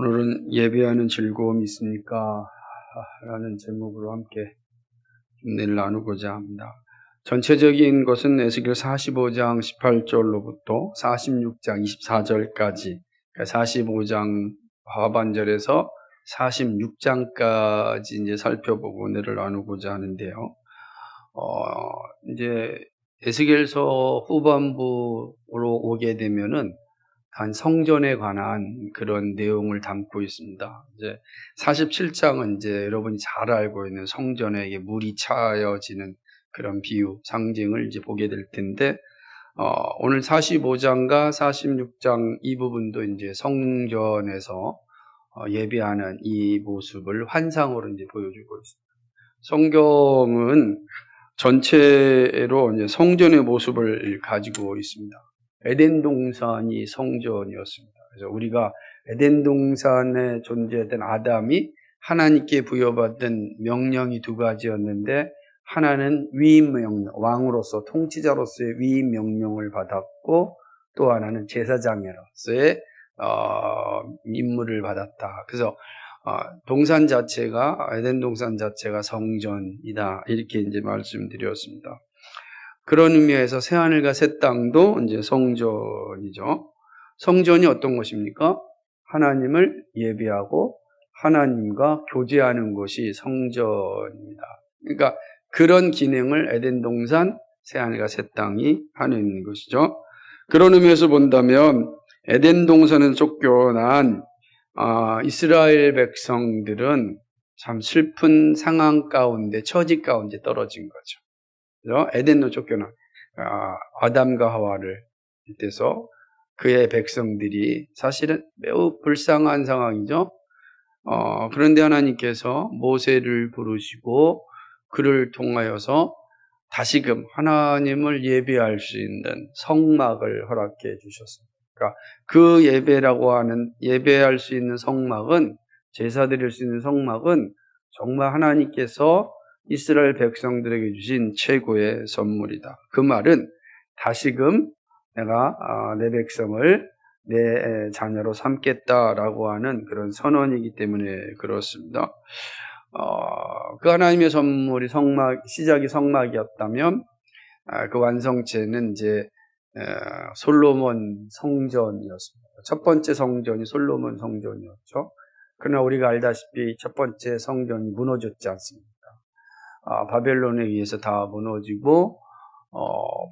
오늘은 예배하는 즐거움이 있습니까? 라는 제목으로 함께 은혜를 나누고자 합니다. 전체적인 것은 에스겔 45장 18절로부터 46장 24절까지, 45장 하반절에서 46장까지 이제 살펴보고 은혜를 나누고자 하는데요. 이제 에스겔서 후반부로 오게 되면은 단 성전에 관한 그런 내용을 담고 있습니다. 이제 47장은 이제 여러분이 잘 알고 있는 성전에 물이 차여지는 그런 비유, 상징을 이제 보게 될 텐데, 오늘 45장과 46장 이 부분도 이제 성전에서 예배하는 이 모습을 환상으로 이제 보여주고 있습니다. 성경은 전체로 이제 성전의 모습을 가지고 있습니다. 에덴 동산이 성전이었습니다. 그래서 우리가 에덴 동산에 존재했던 아담이 하나님께 부여받은 명령이 두 가지였는데, 하나는 위임 명령, 왕으로서 통치자로서의 위임 명령을 받았고, 또 하나는 제사장으로서의 임무를 받았다. 그래서 동산 자체가, 에덴 동산 자체가 성전이다, 이렇게 이제 말씀드렸습니다. 그런 의미에서 새하늘과 새 땅도 이제 성전이죠. 성전이 어떤 것입니까? 하나님을 예배하고 하나님과 교제하는 곳이 성전입니다. 그러니까 그런 기능을 에덴 동산, 새하늘과 새 땅이 하는 것이죠. 그런 의미에서 본다면 에덴 동산은 쫓겨난 이스라엘 백성들은 참 슬픈 상황 가운데, 처지 가운데 떨어진 거죠. 에덴로 쫓겨난 아담과 하와를 빗대서 그의 백성들이 사실은 매우 불쌍한 상황이죠. 그런데 하나님께서 모세를 부르시고 그를 통하여서 다시금 하나님을 예배할 수 있는 성막을 허락해 주셨습니다. 그러니까 그 예배할 수 있는 성막은, 제사 드릴 수 있는 성막은 정말 하나님께서 이스라엘 백성들에게 주신 최고의 선물이다. 그 말은 다시금 내가 내 백성을 내 자녀로 삼겠다라고 하는 그런 선언이기 때문에 그렇습니다. 그 하나님의 선물이 시작이 성막이었다면, 그 완성체는 이제 솔로몬 성전이었습니다. 첫 번째 성전이 솔로몬 성전이었죠. 그러나 우리가 알다시피 첫 번째 성전이 무너졌지 않습니까? 바벨론에 의해서 다 무너지고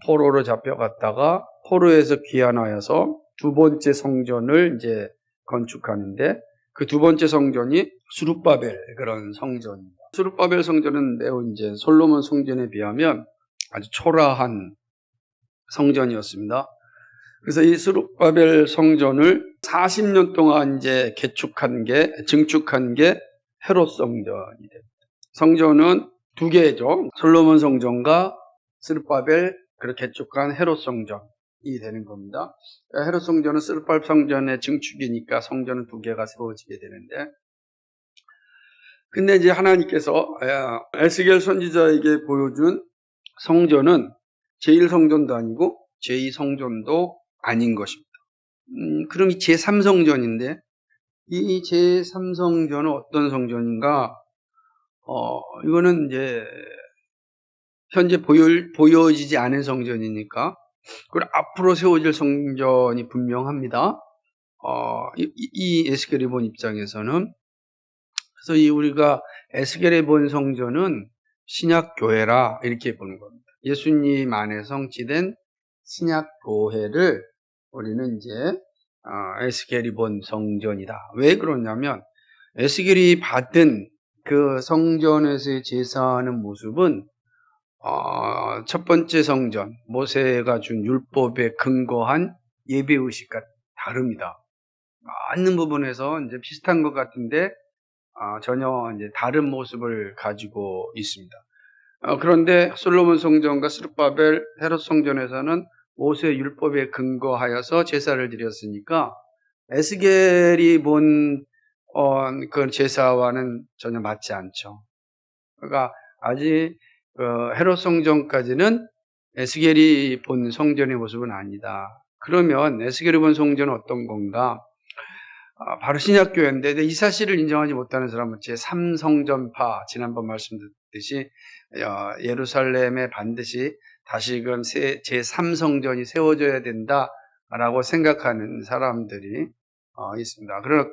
포로로 잡혀갔다가 포로에서 귀환하여서 두 번째 성전을 이제 건축하는데, 그 두 번째 성전이 스룹바벨, 그런 성전입니다. 스룹바벨 성전은 매우 이제 솔로몬 성전에 비하면 아주 초라한 성전이었습니다. 그래서 이 스룹바벨 성전을 40년 동안 이제 증축한 게 헤롯 성전이 됩니다. 성전은 두 개죠. 솔로몬 성전과 스룹바벨, 그렇게 개축한 헤롯 성전이 되는 겁니다. 헤롯 성전은 스룹바벨 성전의 증축이니까 성전은 두 개가 세워지게 되는데, 근데 이제 하나님께서 에스겔 선지자에게 보여준 성전은 제1성전도 아니고 제2성전도 아닌 것입니다. 그럼 이 제3성전인데, 이 제3성전은 어떤 성전인가? 이거는 이제 현재 보여지지 않은 성전이니까, 그리고 앞으로 세워질 성전이 분명합니다. 이 에스겔이 본 입장에서는. 그래서 우리가 에스겔에 본 성전은 신약교회라, 이렇게 보는 겁니다. 예수님 안에 성취된 신약교회를 우리는 이제 에스겔이 본 성전이다. 왜 그러냐면, 에스겔이 받은 그 성전에서의 제사하는 모습은 첫 번째 성전, 모세가 준 율법에 근거한 예배의식과 다릅니다. 많은 부분에서 이제 비슷한 것 같은데, 전혀 이제 다른 모습을 가지고 있습니다. 그런데 솔로몬 성전과 스룹바벨, 헤롯 성전에서는 모세 율법에 근거하여서 제사를 드렸으니까, 에스겔이 본 그 제사와는 전혀 맞지 않죠. 그러니까 아직 헤롯 성전까지는 에스겔이 본 성전의 모습은 아니다. 그러면 에스겔이 본 성전은 어떤 건가? 바로 신약교회인데 이 사실을 인정하지 못하는 사람은 제3성전파, 지난번 말씀드렸듯이 예루살렘에 반드시 다시금 제3성전이 세워져야 된다라고 생각하는 사람들이 있습니다. 그러나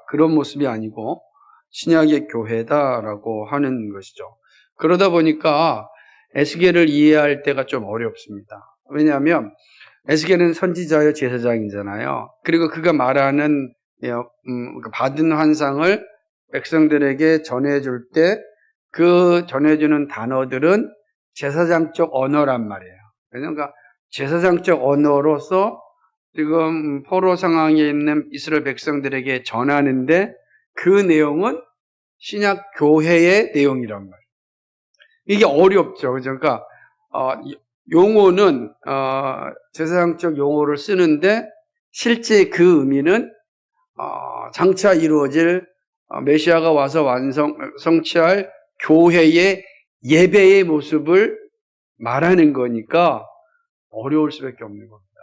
그런 모습이 아니고 신약의 교회다라고 하는 것이죠. 그러다 보니까 에스겔을 이해할 때가 좀 어렵습니다. 왜냐하면 에스겔은 선지자여 제사장이잖아요. 그리고 그가 말하는 받은 환상을 백성들에게 전해줄 때 그 전해주는 단어들은 제사장적 언어란 말이에요. 그러니까 제사장적 언어로서 지금 포로 상황에 있는 이스라엘 백성들에게 전하는데 그 내용은 신약 교회의 내용이란 말이에요. 이게 어렵죠. 그러니까 용어는 제사장적 용어를 쓰는데 실제 그 의미는 장차 이루어질 메시아가 와서 성취할 교회의 예배의 모습을 말하는 거니까 어려울 수밖에 없는 겁니다.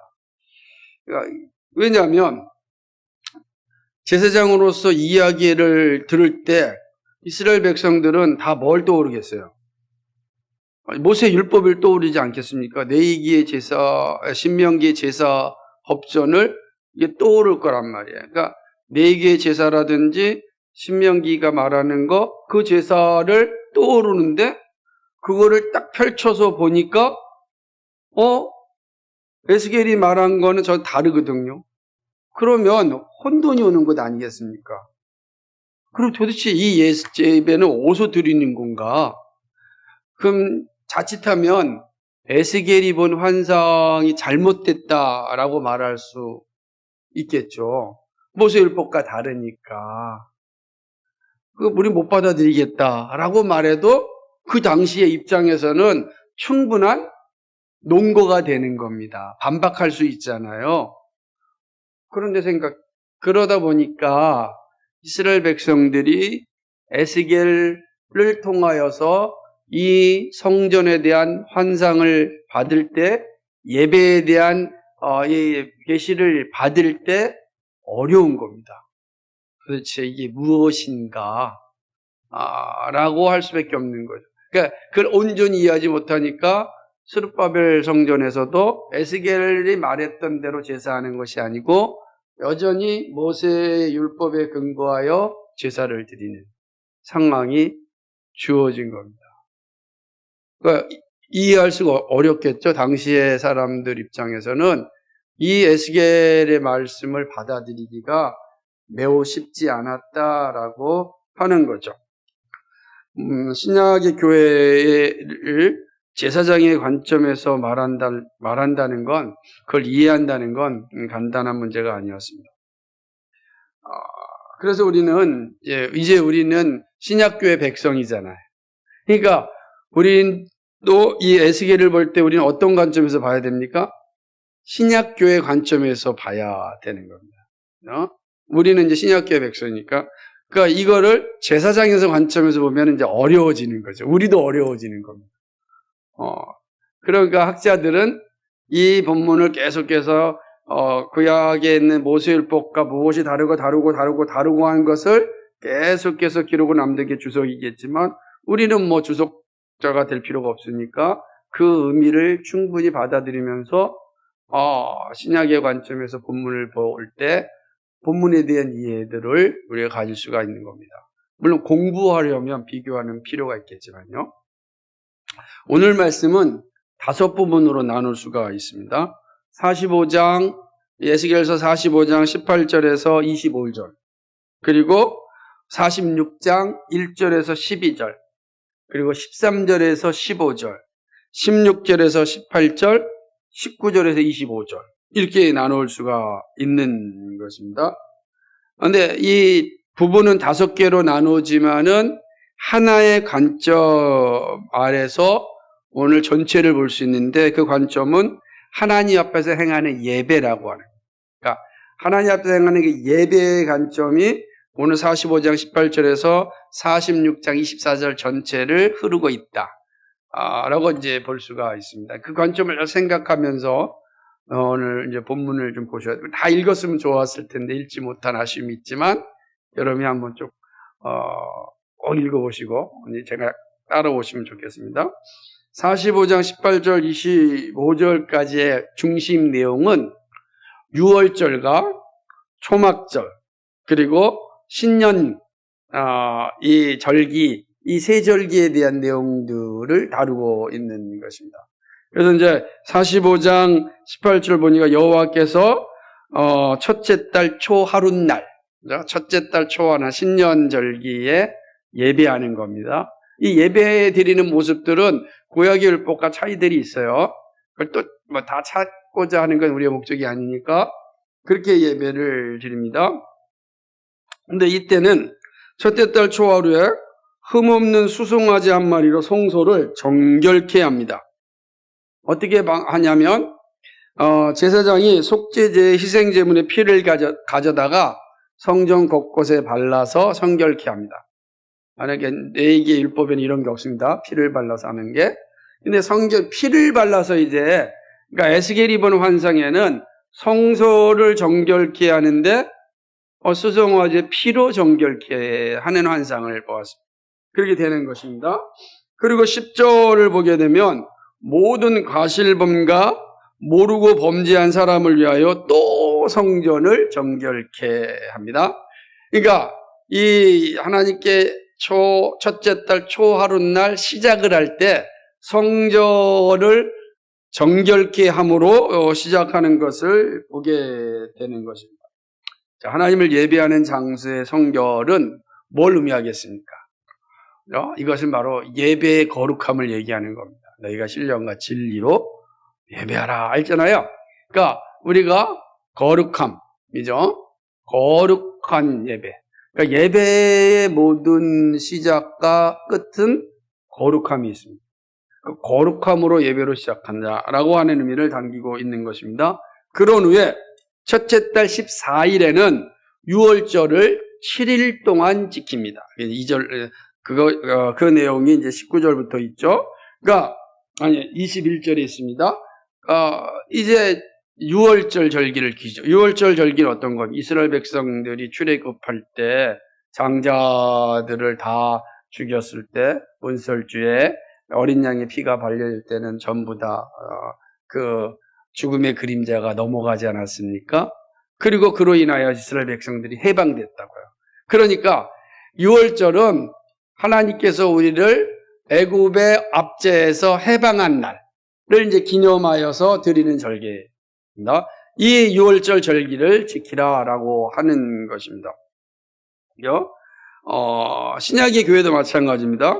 그러니까 왜냐하면 제사장으로서 이야기를 들을 때 이스라엘 백성들은 다 뭘 떠오르겠어요? 모세 율법을 떠오르지 않겠습니까? 레위기의 제사, 신명기의 제사 법전을 이게 떠오를 거란 말이에요. 그러니까 레위기의 제사라든지 신명기가 말하는 거, 그 제사를 떠오르는데 그거를 딱 펼쳐서 보니까 에스겔이 말한 거는 전 다르거든요. 그러면 혼돈이 오는 것 아니겠습니까? 그럼 도대체 이 예배는 어디서 드리는 건가? 그럼 자칫하면 에스겔이 본 환상이 잘못됐다라고 말할 수 있겠죠. 모세율법과 다르니까. 우리 못 받아들이겠다라고 말해도 그 당시의 입장에서는 충분한 논거가 되는 겁니다. 반박할 수 있잖아요. 그런데 그러다 보니까 이스라엘 백성들이 에스겔을 통하여서 이 성전에 대한 환상을 받을 때 예배에 대한 이 계시를 받을 때 어려운 겁니다. 도대체 이게 무엇인가 라고 할 수밖에 없는 거죠. 그러니까 그걸 온전히 이해하지 못하니까 스룹바벨 성전에서도 에스겔이 말했던 대로 제사하는 것이 아니고 여전히 모세의 율법에 근거하여 제사를 드리는 상황이 주어진 겁니다. 그러니까 이해할 수가 어렵겠죠. 당시의 사람들 입장에서는 이 에스겔의 말씀을 받아들이기가 매우 쉽지 않았다라고 하는 거죠. 신약의 교회를 제사장의 관점에서 말한다는 건, 그걸 이해한다는 건 간단한 문제가 아니었습니다. 그래서 이제 우리는 신약교회 백성이잖아요. 그러니까 우리도 이 에스겔을 볼 때 우리는 어떤 관점에서 봐야 됩니까? 신약교회 관점에서 봐야 되는 겁니다. 우리는 이제 신약교회 백성이니까. 그러니까 이거를 제사장에서 관점에서 보면 이제 어려워지는 거죠. 우리도 어려워지는 겁니다. 그러니까 학자들은 이 본문을 계속해서 구약에 있는 모세율법과 무엇이 다르고 하는 것을 계속해서 기록을 남기게 주석이겠지만 우리는 뭐 주석자가 될 필요가 없으니까 그 의미를 충분히 받아들이면서 신약의 관점에서 본문을 볼 때 본문에 대한 이해들을 우리가 가질 수가 있는 겁니다. 물론 공부하려면 비교하는 필요가 있겠지만요. 오늘 말씀은 5부분으로 나눌 수가 있습니다. 45장, 에스겔서 45장 18절에서 25절, 그리고 46장 1절에서 12절, 그리고 13절에서 15절, 16절에서 18절, 19절에서 25절, 이렇게 나눌 수가 있는 것입니다. 그런데 이 부분은 5개로 나누지만은 하나의 관점 아래서 오늘 전체를 볼 수 있는데 그 관점은 하나님 앞에서 행하는 예배라고 하는 거예요. 그러니까 하나님 앞에서 행하는 그 예배의 관점이 오늘 45장 18절에서 46장 24절 전체를 흐르고 있다 라고 이제 볼 수가 있습니다. 그 관점을 생각하면서 오늘 이제 본문을 좀 보셔야 돼요. 다 읽었으면 좋았을 텐데 읽지 못한 아쉬움이 있지만 여러분이 한번 꼭 읽어보시고 제가 따라오시면 좋겠습니다. 45장 18절 25절까지의 중심 내용은 유월절과 초막절 그리고 신년 이 절기 이 세 절기에 대한 내용들을 다루고 있는 것입니다. 그래서 이제 45장 18절 보니까 여호와께서 첫째 달 초하룻날 첫째 달 초하나 신년절기에 예배하는 겁니다. 이 예배 드리는 모습들은 구약의 율법과 차이들이 있어요. 그걸 또 뭐 다 찾고자 하는 건 우리의 목적이 아니니까 그렇게 예배를 드립니다. 근데 이때는 첫째 달 초하루에 흠없는 수송아지 한 마리로 성소를 정결케 합니다. 어떻게 하냐면 제사장이 속죄제 희생제물의 피를 가져다가 성전 곳곳에 발라서 성결케 합니다. 만약에 레위기의 율법에는 이런 게 없습니다. 피를 발라서 하는 게. 근데 피를 발라서 그러니까 에스겔이 본 환상에는 성소를 정결케 하는데 수송아지의 피로 정결케 하는 환상을 보았습니다. 그렇게 되는 것입니다. 그리고 10절을 보게 되면 모든 과실범과 모르고 범죄한 사람을 위하여 또 성전을 정결케 합니다. 그러니까 이 하나님께 첫째 달 초하룻날 시작을 할 때 성전을 정결케 함으로 시작하는 것을 보게 되는 것입니다. 자, 하나님을 예배하는 장소의 성결은 뭘 의미하겠습니까? 이것은 바로 예배의 거룩함을 얘기하는 겁니다. 너희가 신령과 진리로 예배하라 했잖아요. 그러니까 우리가 거룩함이죠. 거룩한 예배. 그러니까 예배의 모든 시작과 끝은 거룩함이 있습니다. 그 거룩함으로 예배로 시작한다라고 하는 의미를 담기고 있는 것입니다. 그런 후에 첫째 달 14일에는 유월절을 7일 동안 지킵니다. 2절 그 내용이 이제 19절부터 있죠. 그러니까 21절에 있습니다. 이제 유월절 절기를 기죠. 유월절 절기는 어떤 것? 이스라엘 백성들이 출애굽할 때 장자들을 다 죽였을 때 운설주에 어린 양의 피가 발려질 때는 전부 다 그 죽음의 그림자가 넘어가지 않았습니까? 그리고 그로 인하여 이스라엘 백성들이 해방됐다고요. 그러니까 유월절은 하나님께서 우리를 애굽의 압제에서 해방한 날을 이제 기념하여서 드리는 절기입니다. 이 유월절 절기를 지키라라고 하는 것입니다. 신약의 교회도 마찬가지입니다.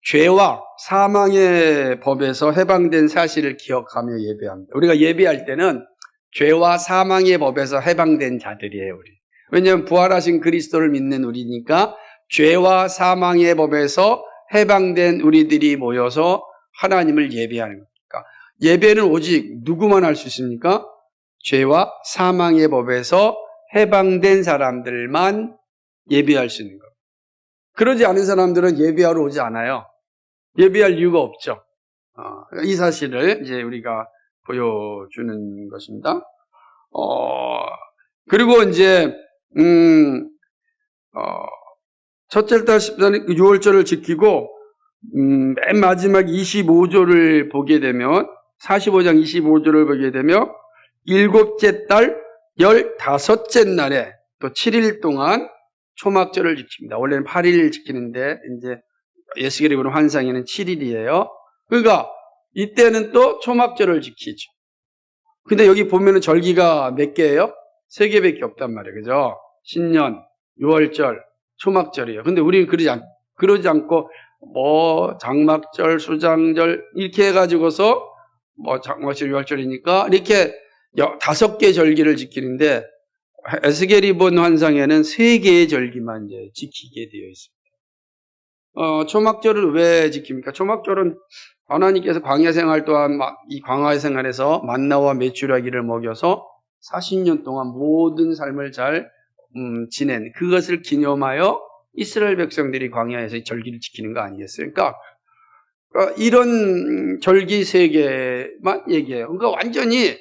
죄와 사망의 법에서 해방된 사실을 기억하며 예배합니다. 우리가 예배할 때는 죄와 사망의 법에서 해방된 자들이에요, 우리. 왜냐하면 부활하신 그리스도를 믿는 우리니까 죄와 사망의 법에서 해방된 우리들이 모여서 하나님을 예배하는 겁니다. 예배는 오직 누구만 할 수 있습니까? 죄와 사망의 법에서 해방된 사람들만 예배할 수 있는 겁니다. 그러지 않은 사람들은 예배하러 오지 않아요. 예배할 이유가 없죠. 이 사실을 이제 우리가 보여주는 것입니다. 그리고 이제 첫째 달 14일 6월절을 지키고 맨 마지막 25조를 보게 되면 45장 25조를 보게 되면 일곱째 달 15째 날에 또 7일 동안 초막절을 지킵니다. 원래는 8일 지키는데 이제 에스겔이 보는 환상에는 7일이에요. 그러니까 이때는 또 초막절을 지키죠. 근데 여기 보면은 절기가 몇 개예요? 3개밖에 없단 말이에요. 그죠? 신년, 유월절, 초막절이에요. 근데 우리는 그러지 않고 장막절, 수장절 이렇게 해가지고서 장막절, 유월절이니까 이렇게 5개 절기를 지키는데 에스겔이 본 환상에는 3개의 절기만 이제 지키게 되어 있습니다. 초막절을 왜 지킵니까? 초막절은 하나님께서 광야 생활 또한 이 광야 생활에서 만나와 메추라기를 먹여서 40년 동안 모든 삶을 잘 지낸 그것을 기념하여 이스라엘 백성들이 광야에서 절기를 지키는 거 아니겠어요? 그러니까 이런 절기 3개만 얘기해요. 그러니까 완전히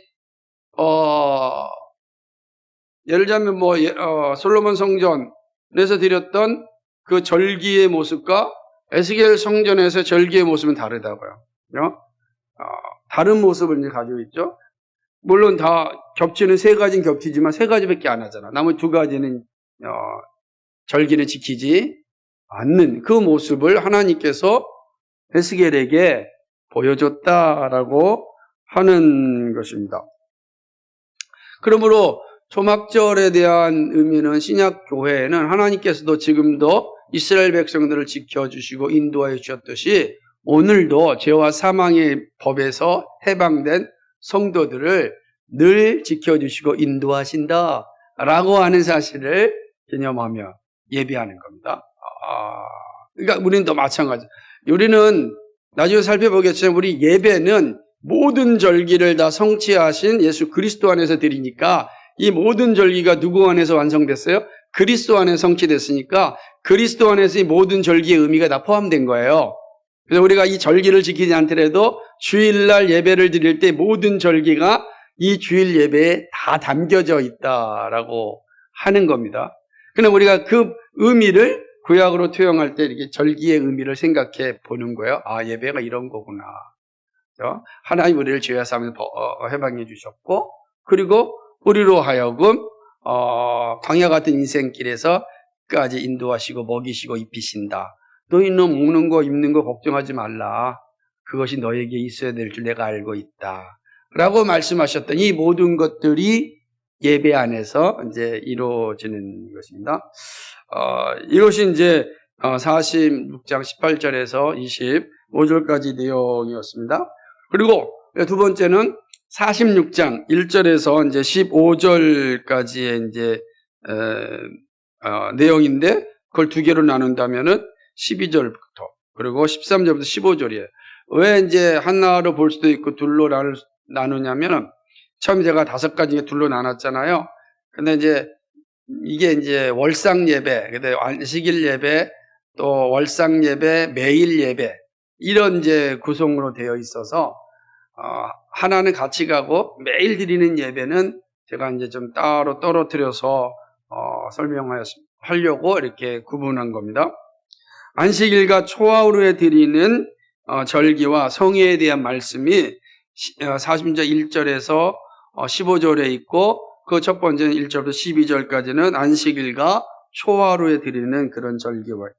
예를 들자면 솔로몬 성전에서 드렸던 그 절기의 모습과 에스겔 성전에서 절기의 모습은 다르다고요. 다른 모습을 이제 가지고 있죠. 물론 다 겹치는 세 가지는 겹치지만 세 가지밖에 안 하잖아. 나머지 두 가지는 절기는 지키지 않는 그 모습을 하나님께서 에스겔에게 보여줬다라고 하는 것입니다. 그러므로 초막절에 대한 의미는 신약 교회에는 하나님께서도 지금도 이스라엘 백성들을 지켜주시고 인도하여 주셨듯이 오늘도 죄와 사망의 법에서 해방된 성도들을 늘 지켜주시고 인도하신다라고 하는 사실을 기념하며 예배하는 겁니다. 그러니까 우리는 또 마찬가지. 우리는 나중에 살펴보겠지만 우리 예배는 모든 절기를 다 성취하신 예수 그리스도 안에서 드리니까 이 모든 절기가 누구 안에서 완성됐어요? 그리스도 안에 성취됐으니까 그리스도 안에서 이 모든 절기의 의미가 다 포함된 거예요. 그래서 우리가 이 절기를 지키지 않더라도 주일날 예배를 드릴 때 모든 절기가 이 주일 예배에 다 담겨져 있다라고 하는 겁니다. 그러나 우리가 그 의미를 구약으로 투영할 때 이렇게 절기의 의미를 생각해 보는 거예요. 예배가 이런 거구나. 하나님 우리를 죄와 사망에서 해방해 주셨고, 그리고 우리로 하여금 광야 같은 인생길에서 끝까지 인도하시고 먹이시고 입히신다. 너희는 먹는 거 입는 거 걱정하지 말라. 그것이 너에게 있어야 될 줄 내가 알고 있다. 라고 말씀하셨던 이 모든 것들이 예배 안에서 이제 이루어지는 것입니다. 이것이 이제 46장 18절에서 25절까지 내용이었습니다. 그리고 두 번째는 46장 1절에서 이제 15절까지의 이제 내용인데 그걸 두 개로 나눈다면은 12절부터 그리고 13절부터 15절이에요. 왜 이제 하나로 볼 수도 있고 둘로 나누냐면은 처음에 제가 5가지 둘로 나눴잖아요. 근데 이제 이게 이제 월상 예배, 근데 안식일 예배, 또 월상 예배, 매일 예배 이런 이제 구성으로 되어 있어서 하나는 같이 가고 매일 드리는 예배는 제가 이제 좀 따로 떨어뜨려서 설명하려고 이렇게 구분한 겁니다. 안식일과 초하루에 드리는 절기와 성회에 대한 말씀이 40절 1절에서 15절에 있고 그 첫 번째는 1절부터 12절까지는 안식일과 초하루에 드리는 그런 절기와 있다.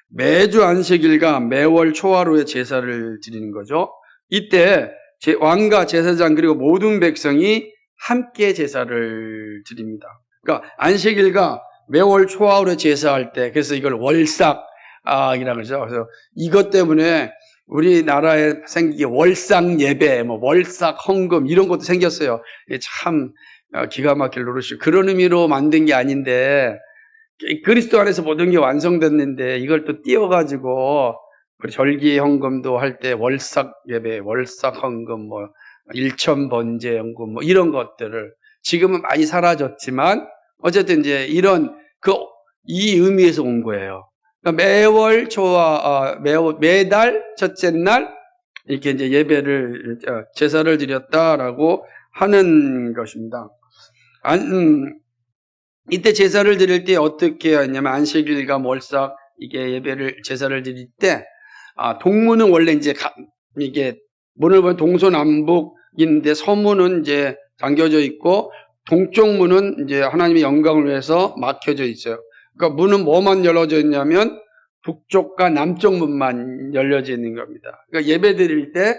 매주 안식일과 매월 초하루에 제사를 드리는 거죠. 이때 왕과 제사장 그리고 모든 백성이 함께 제사를 드립니다. 그러니까 안식일과 매월 초하루에 제사할 때 그래서 이걸 월삭이라고 그러죠. 그래서 이것 때문에 우리나라에 생기게 월상 예배, 월삭 헌금 이런 것도 생겼어요. 참 기가 막힐 노릇이 그런 의미로 만든 게 아닌데 그리스도 안에서 모든 게 완성됐는데 이걸 또 띄워가지고 절기 헌금도 할 때 월삭 예배, 월삭 헌금, 일천 번제 헌금 이런 것들을 지금은 많이 사라졌지만 어쨌든 이제 이런 이 의미에서 온 거예요. 그러니까 매월 매달 첫째 날 이렇게 이제 예배를 제사를 드렸다라고 하는 것입니다. 이때 제사를 드릴 때 어떻게 하냐면 안식일과 월삭 이게 제사를 드릴 때 동문은 원래 이제 이게 문을 보면 동서남북인데 서문은 이제 잠겨져 있고 동쪽 문은 이제 하나님의 영광을 위해서 막혀져 있어요. 그러니까 문은 뭐만 열려져 있냐면 북쪽과 남쪽 문만 열려져 있는 겁니다. 그러니까 예배 드릴 때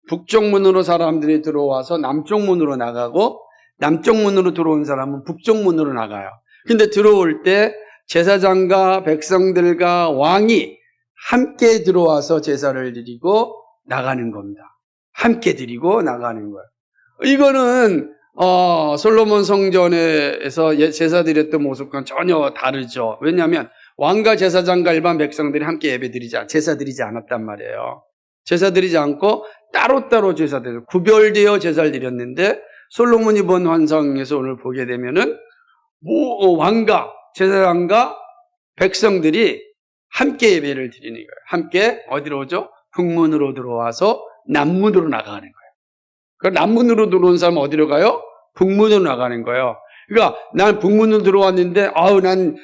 북쪽 문으로 사람들이 들어와서 남쪽 문으로 나가고 남쪽 문으로 들어온 사람은 북쪽 문으로 나가요. 근데 들어올 때 제사장과 백성들과 왕이 함께 들어와서 제사를 드리고 나가는 겁니다. 함께 드리고 나가는 거예요. 이거는 솔로몬 성전에서 제사 드렸던 모습과는 전혀 다르죠. 왜냐하면 왕과 제사장과 일반 백성들이 함께 제사 드리지 않았단 말이에요. 제사 드리지 않고 따로따로 제사 드려요. 구별되어 제사를 드렸는데 솔로몬이 본 환상에서 오늘 보게 되면은 왕과 제사장과 백성들이 함께 예배를 드리는 거예요. 함께 어디로 오죠? 북문으로 들어와서 남문으로 나가는 거예요. 그 남문으로 들어온 사람은 어디로 가요? 북문으로 나가는 거예요. 그러니까 난 북문으로 들어왔는데 난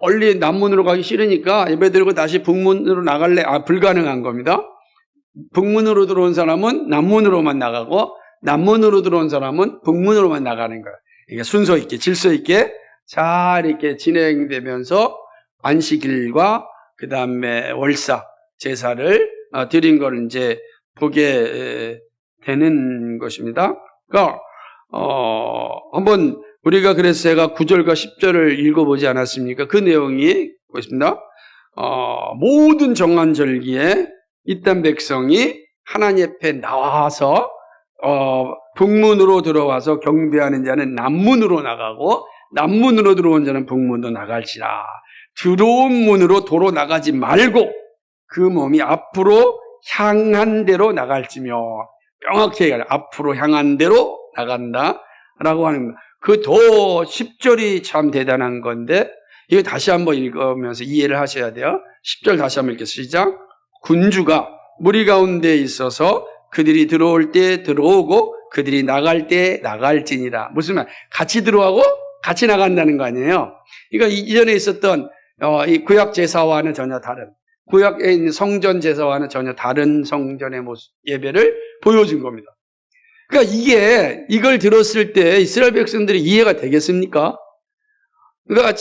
멀리 남문으로 가기 싫으니까 예배 드리고 다시 북문으로 나갈래? 불가능한 겁니다. 북문으로 들어온 사람은 남문으로만 나가고 남문으로 들어온 사람은 북문으로만 나가는 거예요. 이게 순서 있게 질서 있게 잘 이렇게 진행되면서 안식일과 그 다음에 월사 제사를 드린 걸 이제 보게 되는 것입니다. 그러니까 한번 우리가 그래서 제가 9절과 10절을 읽어보지 않았습니까? 그 내용이 있습니다. 모든 정한절기에 이딴 백성이 하나님 앞에 나와서 북문으로 들어와서 경배하는 자는 남문으로 나가고 남문으로 들어온 자는 북문으로 나갈지라. 들어온 문으로 도로 나가지 말고 그 몸이 앞으로 향한 대로 나갈지며, 명확히 얘기하면 앞으로 향한 대로 나간다라고 하는 겁니다. 그 더 10절이 참 대단한 건데 이거 다시 한번 읽으면서 이해를 하셔야 돼요. 10절 다시 한번 읽겠습니다. 시작. 군주가 무리 가운데 있어서 그들이 들어올 때 들어오고 그들이 나갈 때 나갈지니라. 무슨 말? 같이 들어가고 같이 나간다는 거 아니에요. 그러니까 이전에 있었던 이 구약 제사와는 전혀 다른, 구약에 있는 성전 제사와는 전혀 다른 성전의 모습, 예배를 보여준 겁니다. 그러니까 이걸 들었을 때 이스라엘 백성들이 이해가 되겠습니까? 그러니까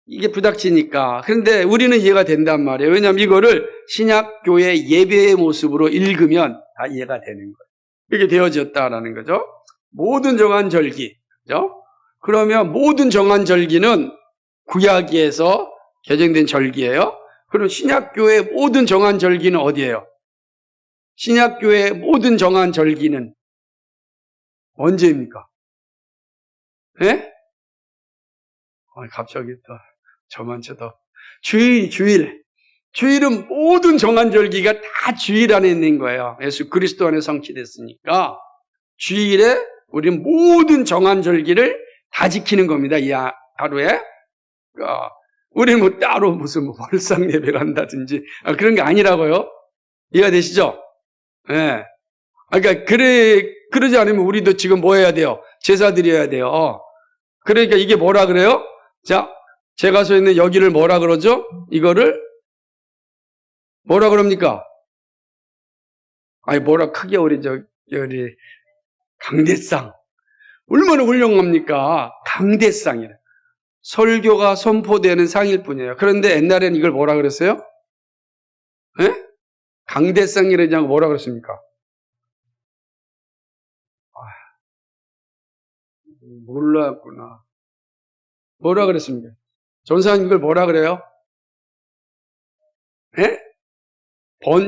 이게 부닥치니까. 그런데 우리는 이해가 된단 말이에요. 왜냐하면 이거를 신약교회 예배의 모습으로 읽으면 다 이해가 되는 거예요. 이렇게 되어졌다라는 거죠. 모든 정한 절기, 그죠? 그러면 모든 정한 절기는 구약에서 개정된 절기예요. 그럼 신약교회 모든 정한 절기는 어디예요? 신약교회 모든 정한 절기는 언제입니까? 예? 갑자기 또 저만 쳐도 주일은 모든 정한 절기가 다 주일 안에 있는 거예요. 예수 그리스도 안에 성취됐으니까 주일에 우리는 모든 정한 절기를 다 지키는 겁니다. 이 하루에. 우리는 뭐 따로 무슨 월상 예배를 한다든지 그런 게 아니라고요. 이해가 되시죠? 예. 네. 그러니까 그러지 않으면 우리도 지금 뭐 해야 돼요? 제사 드려야 돼요. 그러니까 이게 뭐라 그래요? 자, 제가 서 있는 여기를 뭐라 그러죠? 이거를 뭐라 그럽니까? 뭐라 크게 우리 강대상. 얼마나 훌륭합니까? 강대상이래. 설교가 선포되는 상일 뿐이에요. 그런데 옛날에는 이걸 뭐라 그랬어요? 예? 강대상이라고 뭐라 그랬습니까? 몰랐구나. 뭐라 그랬습니까? 전사님 이걸 뭐라 그래요? 예?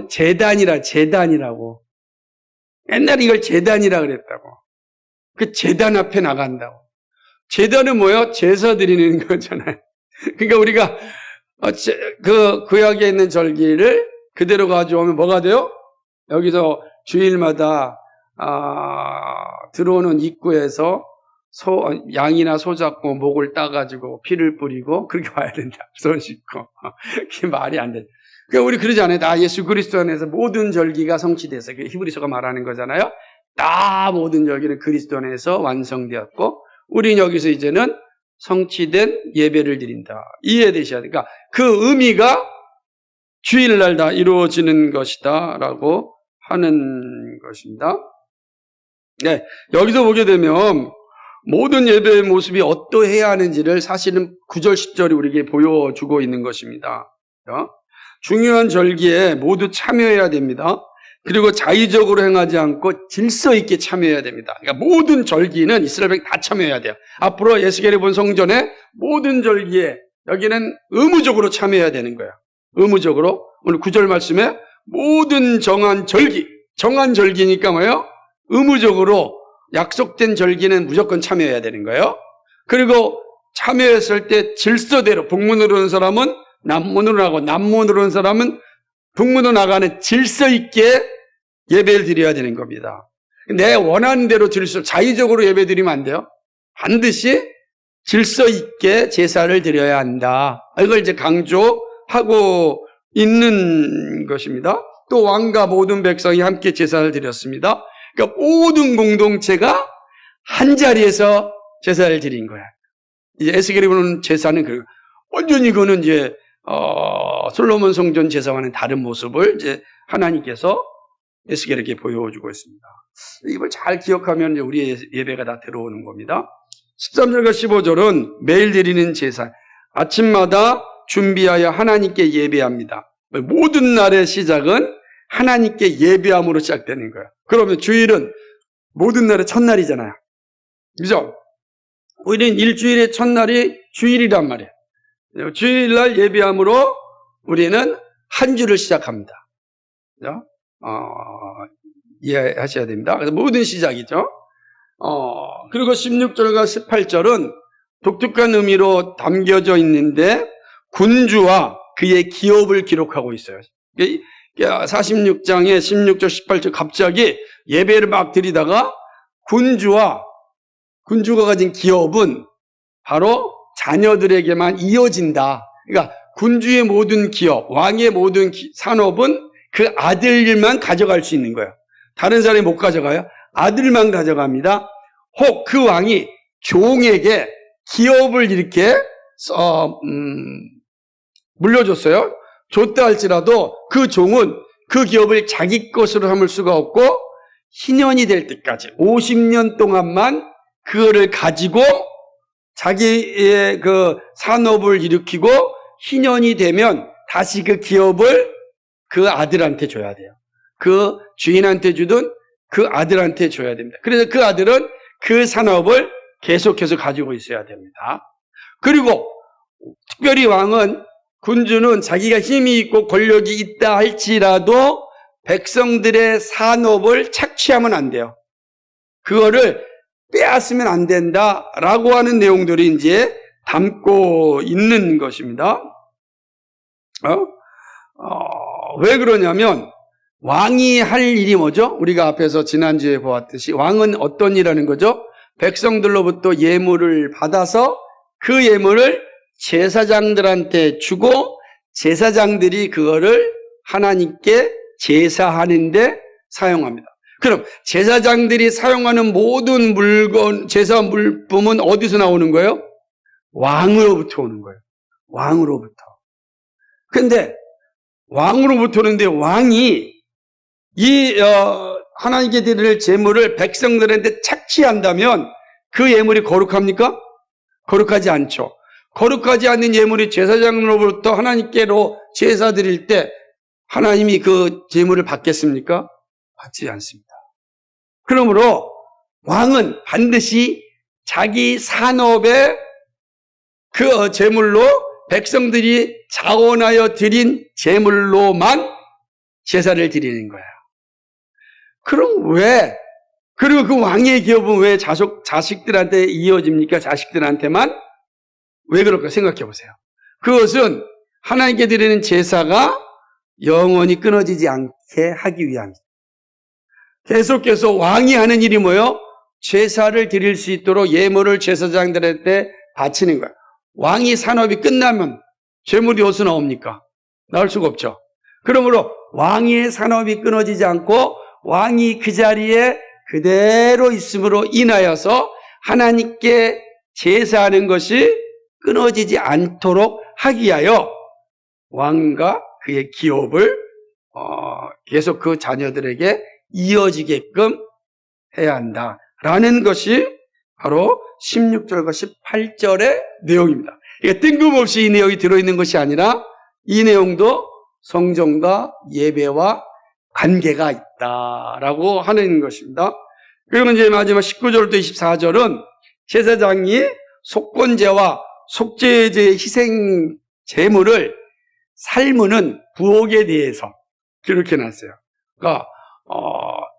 재단이라고. 옛날에 이걸 재단이라 그랬다고. 그 재단 앞에 나간다고. 재단은 뭐예요? 제사 드리는 거잖아요. 그러니까 우리가 그 구약에 있는 절기를 그대로 가져오면 뭐가 돼요? 여기서 주일마다 들어오는 입구에서 양이나 소 잡고 목을 따가지고 피를 뿌리고 그렇게 와야 된다. 손 씻고. 그게 말이 안 돼. 그러니까 우리 그러지 않아요? 다 예수 그리스도 안에서 모든 절기가 성취돼서 히브리서가 말하는 거잖아요. 다 모든 절기는 그리스도 안에서 완성되었고 우리는 여기서 이제는 성취된 예배를 드린다. 이해되셔야 돼요. 그러니까 그 의미가 주일날 다 이루어지는 것이다 라고 하는 것입니다. 네, 여기서 보게 되면 모든 예배의 모습이 어떠해야 하는지를 사실은 9절, 10절이 우리에게 보여주고 있는 것입니다. 중요한 절기에 모두 참여해야 됩니다. 그리고 자의적으로 행하지 않고 질서 있게 참여해야 됩니다. 그러니까 모든 절기는 이스라엘 백성 다 참여해야 돼요. 앞으로 예수께서 본 성전에 모든 절기에 여기는 의무적으로 참여해야 되는 거예요. 의무적으로. 오늘 9절 말씀에 모든 정한 절기니까 뭐예요? 의무적으로 약속된 절기는 무조건 참여해야 되는 거예요. 그리고 참여했을 때 질서대로 북문으로 오는 사람은 남문으로 나가고 남문으로 오는 사람은 북문으로 나가는 질서 있게 예배를 드려야 되는 겁니다. 내 원하는 대로 자의적으로 예배 드리면 안 돼요. 반드시 질서 있게 제사를 드려야 한다. 이걸 이제 강조하고 있는 것입니다. 또 왕과 모든 백성이 함께 제사를 드렸습니다. 그러니까 모든 공동체가 한 자리에서 제사를 드린 거야. 이제 에스겔이 보는 제사는 완전히 그거는 이제 솔로몬 성전 제사와는 다른 모습을 이제 하나님께서 에스겔에게 보여주고 있습니다. 이걸 잘 기억하면 이제 우리의 예배가 다 들어오는 겁니다. 13절과 15절은 매일 드리는 제사, 아침마다 준비하여 하나님께 예배합니다. 모든 날의 시작은 하나님께 예배함으로 시작되는 거예요. 그러면 주일은 모든 날의 첫날이잖아요. 그죠? 우리는 일주일의 첫날이 주일이란 말이에요. 주일날 예배함으로 우리는 한 주를 시작합니다. 그죠? 이해하셔야 됩니다. 그래서 모든 시작이죠. 그리고 16절과 18절은 독특한 의미로 담겨져 있는데 군주와 그의 기업을 기록하고 있어요. 46장에 16절, 18절 갑자기 예배를 막 드리다가 군주가 가진 기업은 바로 자녀들에게만 이어진다. 그러니까 군주의 모든 기업, 왕의 모든 산업은 그 아들만 가져갈 수 있는 거예요. 다른 사람이 못 가져가요. 아들만 가져갑니다. 혹 그 왕이 종에게 기업을 이렇게 물려줬어요. 줬다 할지라도 그 종은 그 기업을 자기 것으로 삼을 수가 없고 희년이 될 때까지 50년 동안만 그거를 가지고 자기의 그 산업을 일으키고 희년이 되면 다시 그 기업을 그 아들한테 줘야 돼요. 그 주인한테 주든 그 아들한테 줘야 됩니다. 그래서 그 아들은 그 산업을 계속해서 가지고 있어야 됩니다. 그리고 특별히 왕은, 군주는 자기가 힘이 있고 권력이 있다 할지라도 백성들의 산업을 착취하면 안 돼요. 그거를 빼앗으면 안 된다라고 하는 내용들이 이제 담고 있는 것입니다. 왜 그러냐면 왕이 할 일이 뭐죠? 우리가 앞에서 지난주에 보았듯이 왕은 어떤 일하는 거죠? 백성들로부터 예물을 받아서 그 예물을 제사장들한테 주고 제사장들이 그거를 하나님께 제사하는데 사용합니다. 그럼 제사장들이 사용하는 모든 물건, 제사 물품은 어디서 나오는 거예요? 왕으로부터 오는 거예요. 왕으로부터. 근데 왕으로부터 오는데 왕이 이 하나님께 드릴 제물을 백성들한테 착취한다면 그 예물이 거룩합니까? 거룩하지 않죠. 거룩하지 않는 예물이 제사장으로부터 하나님께로 제사 드릴 때 하나님이 그 제물을 받겠습니까? 받지 않습니다. 그러므로 왕은 반드시 자기 산업의 그 제물로 백성들이 자원하여 드린 제물로만 제사를 드리는 거야. 그럼 왜? 그리고 그 왕의 기업은 왜 자식들한테 이어집니까? 자식들한테만? 왜 그럴까 생각해 보세요. 그것은 하나님께 드리는 제사가 영원히 끊어지지 않게 하기 위함입니다. 계속해서 왕이 하는 일이 뭐예요? 제사를 드릴 수 있도록 예물을 제사장들한테 바치는 거야. 왕이 산업이 끝나면 제물이 어디서 나옵니까? 나올 수가 없죠. 그러므로 왕의 산업이 끊어지지 않고 왕이 그 자리에 그대로 있음으로 인하여서 하나님께 제사하는 것이 끊어지지 않도록 하기 위하여 왕과 그의 기업을 계속 그 자녀들에게 이어지게끔 해야 한다라는 것이 바로 16절과 18절의 내용입니다. 이게 뜬금없이 이 내용이 들어있는 것이 아니라 이 내용도 성전과 예배와 관계가 있다라고 하는 것입니다. 그리고 이제 마지막 19절부터 24절은 제사장이 속건제와 속죄제의 희생 제물을 삶는 부엌에 대해서 그렇게 놨어요. 그러니까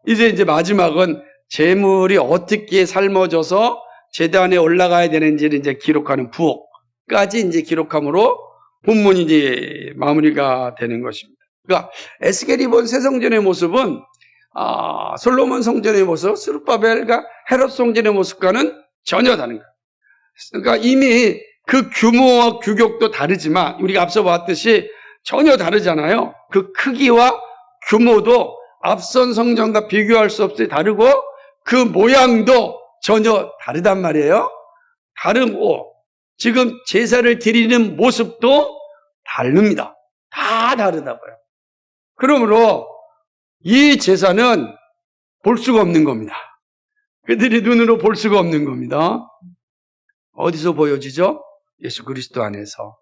이제 마지막은 제물이 어떻게 삶아져서 제단에 올라가야 되는지를 이제 기록하는 부엌까지 이제 기록함으로 본문이 이제 마무리가 되는 것입니다. 그러니까 에스겔이 본 새 성전의 모습은 솔로몬 성전의 모습, 스룹바벨과 헤롯 성전의 모습과는 전혀 다른 거예요. 그러니까 이미 그 규모와 규격도 다르지만 우리가 앞서 봤듯이 전혀 다르잖아요. 그 크기와 규모도 앞선 성전과 비교할 수 없이 다르고 그 모양도 전혀 다르단 말이에요. 다르고 지금 제사를 드리는 모습도 다릅니다. 다 다르다고요. 그러므로 이 제사는 볼 수가 없는 겁니다. 그들이 눈으로 볼 수가 없는 겁니다. 어디서 보여지죠? 예수 그리스도 안에서.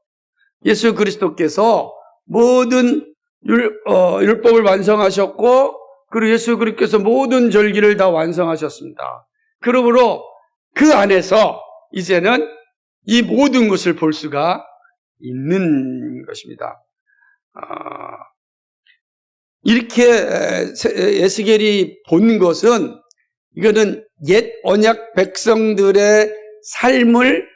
예수 그리스도께서 모든 율법을 완성하셨고, 그리고 예수 그리스도께서 모든 절기를 다 완성하셨습니다. 그러므로 그 안에서 이제는 이 모든 것을 볼 수가 있는 것입니다. 이렇게 에스겔이 본 것은, 이거는 옛 언약 백성들의 삶을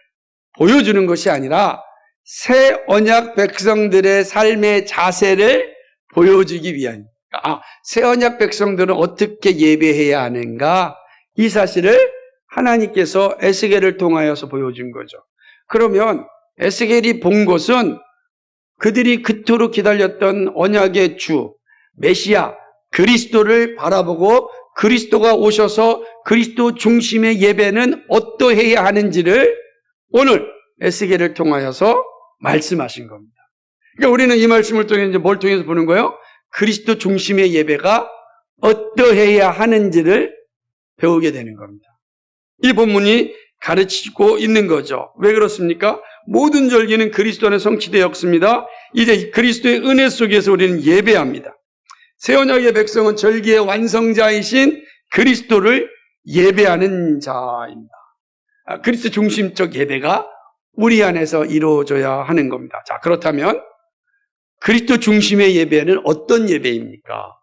보여주는 것이 아니라 새 언약 백성들의 삶의 자세를 보여주기 위한, 새 언약 백성들은 어떻게 예배해야 하는가, 이 사실을 하나님께서 에스겔을 통하여서 보여준 거죠. 그러면 에스겔이 본 것은 그들이 그토록 기다렸던 언약의 주 메시아 그리스도를 바라보고, 그리스도가 오셔서 그리스도 중심의 예배는 어떠해야 하는지를 오늘 에스겔을 통하여서 말씀하신 겁니다. 그러니까 우리는 이 말씀을 통해 이제 뭘 통해서 보는 거예요? 그리스도 중심의 예배가 어떠해야 하는지를 배우게 되는 겁니다. 이 본문이 가르치고 있는 거죠. 왜 그렇습니까? 모든 절기는 그리스도 안에 성취되었습니다. 이제 그리스도의 은혜 속에서 우리는 예배합니다. 새 언약의 백성은 절기의 완성자이신 그리스도를 예배하는 자입니다. 그리스도 중심적 예배가 우리 안에서 이루어져야 하는 겁니다. 자, 그렇다면 그리스도 중심의 예배는 어떤 예배입니까?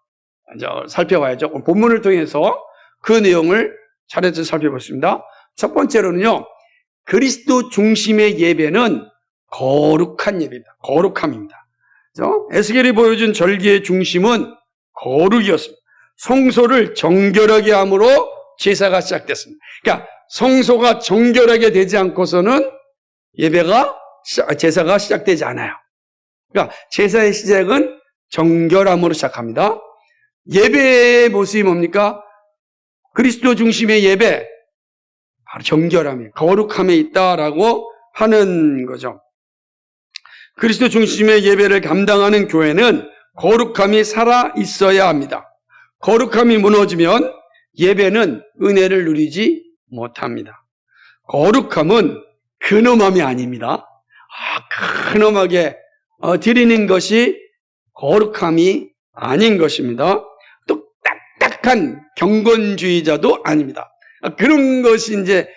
먼저 살펴봐야죠. 본문을 통해서 그 내용을 차례대로 살펴보겠습니다. 첫 번째로는요, 그리스도 중심의 예배는 거룩한 예배입니다. 거룩함입니다. 에스겔이 보여준 절기의 중심은 거룩이었습니다. 성소를 정결하게 함으로 제사가 시작됐습니다. 그러니까 성소가 정결하게 되지 않고서는 제사가 시작되지 않아요. 그러니까 제사의 시작은 정결함으로 시작합니다. 예배의 모습이 뭡니까? 그리스도 중심의 예배, 바로 정결함에, 거룩함에 있다라고 하는 거죠. 그리스도 중심의 예배를 감당하는 교회는 거룩함이 살아 있어야 합니다. 거룩함이 무너지면 예배는 은혜를 누리지 못합니다. 거룩함은 근엄함이 아닙니다. 근엄하게 드리는 것이 거룩함이 아닌 것입니다. 또 딱딱한 경건주의자도 아닙니다. 그런 것이 이제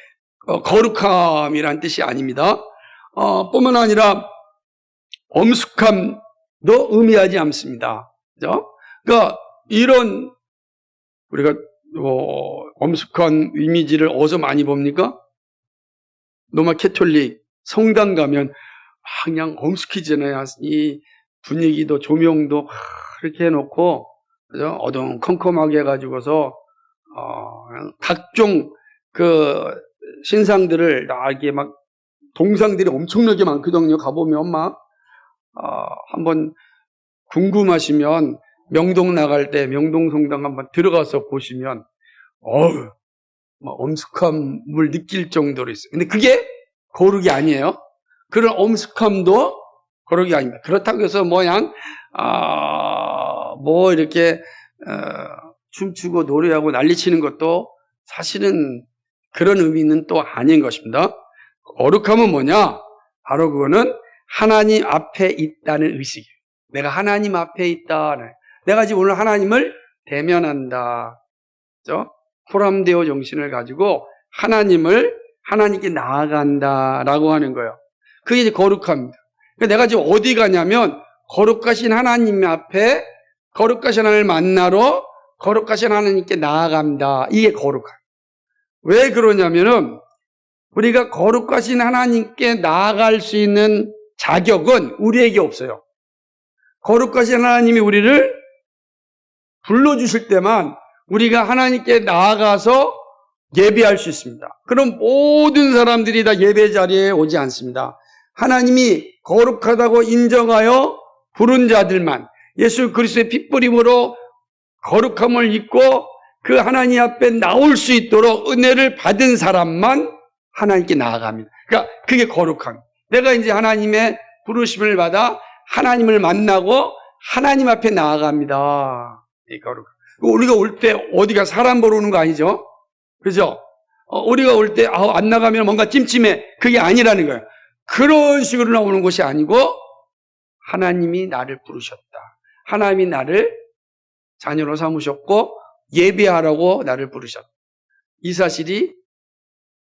거룩함이란 뜻이 아닙니다. 뿐만 아니라 엄숙함도 의미하지 않습니다. 그죠? 그러니까 이런 우리가 엄숙한 이미지를 어디서 많이 봅니까? 로마 캐톨릭 성당 가면 그냥 엄숙해지잖아요. 이 분위기도 조명도 이렇게 해놓고, 그죠? 어두컴컴하게 해가지고서 각종 그 신상들을 이렇게 막 동상들이 엄청나게 많거든요. 가보면 막 한번 궁금하시면 명동 나갈 때 명동 성당 한번 들어가서 보시면 막 엄숙함을 느낄 정도로 있어요. 근데 그게 거룩이 아니에요. 그런 엄숙함도 거룩이 아닙니다. 그렇다고 해서 뭐 이렇게 춤추고 노래하고 난리치는 것도 사실은 그런 의미는 또 아닌 것입니다. 거룩함은 뭐냐? 바로 그거는 하나님 앞에 있다는 의식이에요. 내가 하나님 앞에 있다. 내가 지금 오늘 하나님을 대면한다. 그렇죠? 포람데오 정신을 가지고 하나님께 나아간다라고 하는 거예요. 그게 이제 거룩함입니다. 그러니까 내가 지금 어디 가냐면 거룩하신 하나님 앞에, 거룩하신 하나님을 만나러 거룩하신 하나님께 나아간다. 이게 거룩함. 왜 그러냐면은 우리가 거룩하신 하나님께 나아갈 수 있는 자격은 우리에게 없어요. 거룩하신 하나님이 우리를 불러주실 때만 우리가 하나님께 나아가서 예배할 수 있습니다. 그럼 모든 사람들이 다 예배 자리에 오지 않습니다. 하나님이 거룩하다고 인정하여 부른 자들만, 예수 그리스도의 핏부림으로 거룩함을 입고 그 하나님 앞에 나올 수 있도록 은혜를 받은 사람만 하나님께 나아갑니다. 그러니까 그게 거룩함. 내가 이제 하나님의 부르심을 받아 하나님을 만나고 하나님 앞에 나아갑니다. 이 거룩함. 우리가 올 때 어디가 사람 보러 오는 거 아니죠? 그죠? 우리가 올 때 안 나가면 뭔가 찜찜해. 그게 아니라는 거예요. 그런 식으로 나오는 것이 아니고 하나님이 나를 부르셨다. 하나님이 나를 자녀로 삼으셨고 예배하라고 나를 부르셨다. 이 사실이